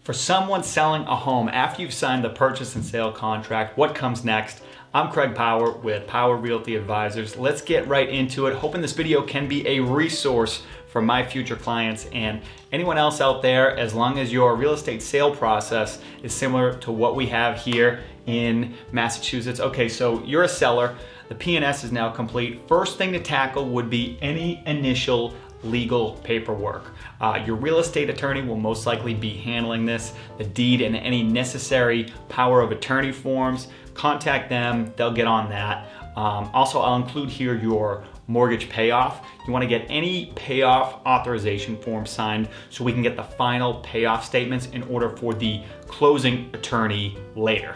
For someone selling a home after you've signed the purchase and sale contract, what comes next? I'm Craig Power with Power Realty Advisors. Let's get right into it. Hoping this video can be a resource for my future clients and anyone else out there, as long as your real estate sale process is similar to what we have here in Massachusetts. Okay, so you're a seller. The P&S is now complete. First thing to tackle would be any initial legal paperwork. Your real estate attorney will most likely be handling this, the deed and any necessary power of attorney forms. Contact them, they'll get on that. Also, I'll include here your mortgage payoff. You want to get any payoff authorization form signed so we can get the final payoff statements in order for the closing attorney later.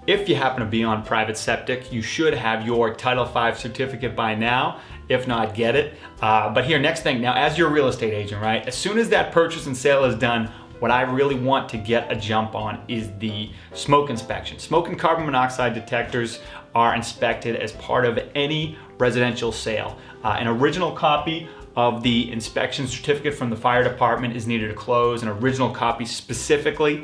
If you happen to be on private septic, you should have your Title V certificate by now. If not, get it. But here, next thing, now as your real estate agent, right? As soon as that purchase and sale is done, what I really want to get a jump on is the smoke inspection. Smoke and carbon monoxide detectors are inspected as part of any residential sale. An original copy of the inspection certificate from the fire department is needed to close. An original copy specifically,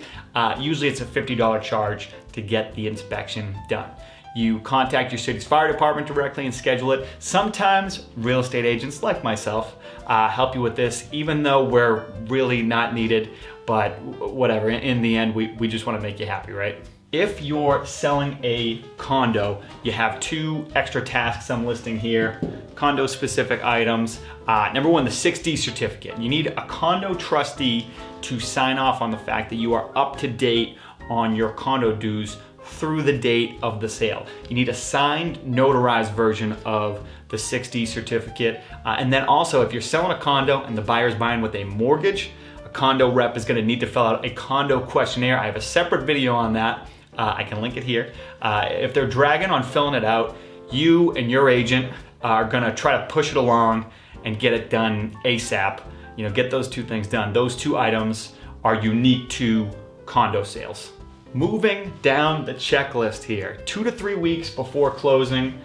usually it's a $50 charge to get the inspection done. You contact your city's fire department directly and schedule it. Sometimes real estate agents like myself help you with this, even though we're really not needed, but whatever, in the end, we just want to make you happy, right? If you're selling a condo, you have two extra tasks I'm listing here, condo specific items. Number one, the 6D certificate. You need a condo trustee to sign off on the fact that you are up to date on your condo dues through the date of the sale. You need a signed, notarized version of the 6D certificate. And then also, if you're selling a condo and the buyer's buying with a mortgage, a condo rep is gonna need to fill out a condo questionnaire. I have a separate video on that. I can link it here. If they're dragging on filling it out, you and your agent are gonna try to push it along and get it done ASAP. You know, get those two things done. Those two items are unique to condo sales. Moving down the checklist here, 2 to 3 weeks before closing,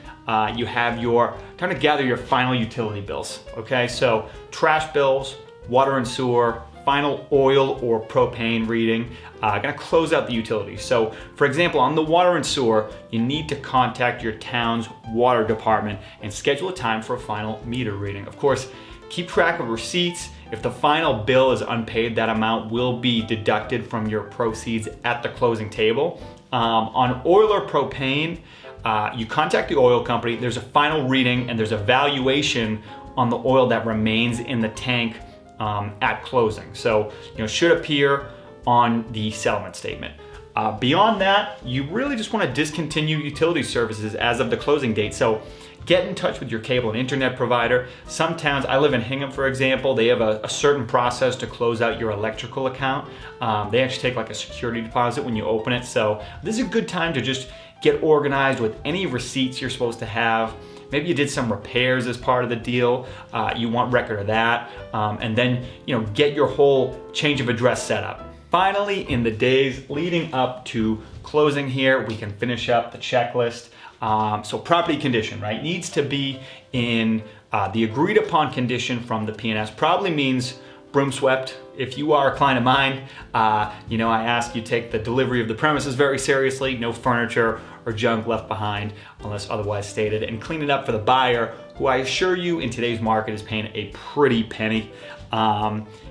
you have time to gather your final utility bills, okay? So trash bills, water and sewer, final oil or propane reading, gonna close out the utilities. So for example, on the water and sewer, you need to contact your town's water department and schedule a time for a final meter reading. Of course, keep track of receipts. If the final bill is unpaid, that amount will be deducted from your proceeds at the closing table. On oil or propane, you contact the oil company, there's a final reading and there's a valuation on the oil that remains in the tank at closing. So, should appear on the settlement statement. Beyond that, you really just want to discontinue utility services as of the closing date. So get in touch with your cable and internet provider. Some towns, I live in Hingham, for example, they have a certain process to close out your electrical account. They actually take like a security deposit when you open it. So this is a good time to just get organized with any receipts you're supposed to have. Maybe you did some repairs as part of the deal. You want record of that. And then, get your whole change of address set up. Finally, in the days leading up to closing here, we can finish up the checklist. So property condition, right? Needs to be in the agreed upon condition from the P&S. Probably means broom swept. If you are a client of mine, I ask you take the delivery of the premises very seriously, no furniture or junk left behind unless otherwise stated, and clean it up for the buyer, who I assure you in today's market is paying a pretty penny.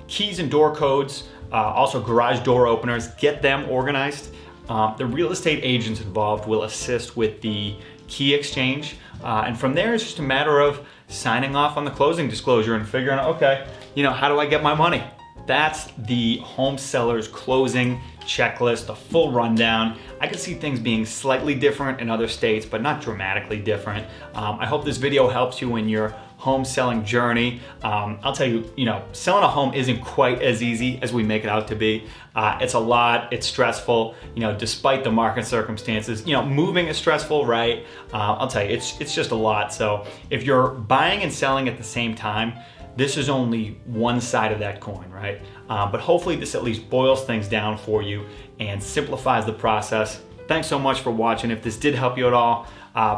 Keys and door codes, also garage door openers, get them organized. The real estate agents involved will assist with the key exchange. And from there, it's just a matter of signing off on the closing disclosure and figuring out, okay, how do I get my money? That's the home seller's closing checklist, the full rundown. I can see things being slightly different in other states, but not dramatically different. I hope this video helps you in your home selling journey. I'll tell you, selling a home isn't quite as easy as we make it out to be. It's a lot, it's stressful, despite the market circumstances. Moving is stressful, right? I'll tell you, it's just a lot. So if you're buying and selling at the same time, this is only one side of that coin, right? But hopefully this at least boils things down for you and simplifies the process. Thanks so much for watching. If this did help you at all,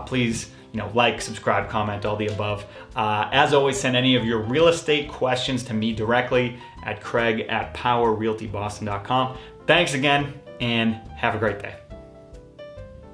please like, subscribe, comment, all the above. As always, send any of your real estate questions to me directly at Craig@powerrealtyboston.com. Thanks again, and have a great day.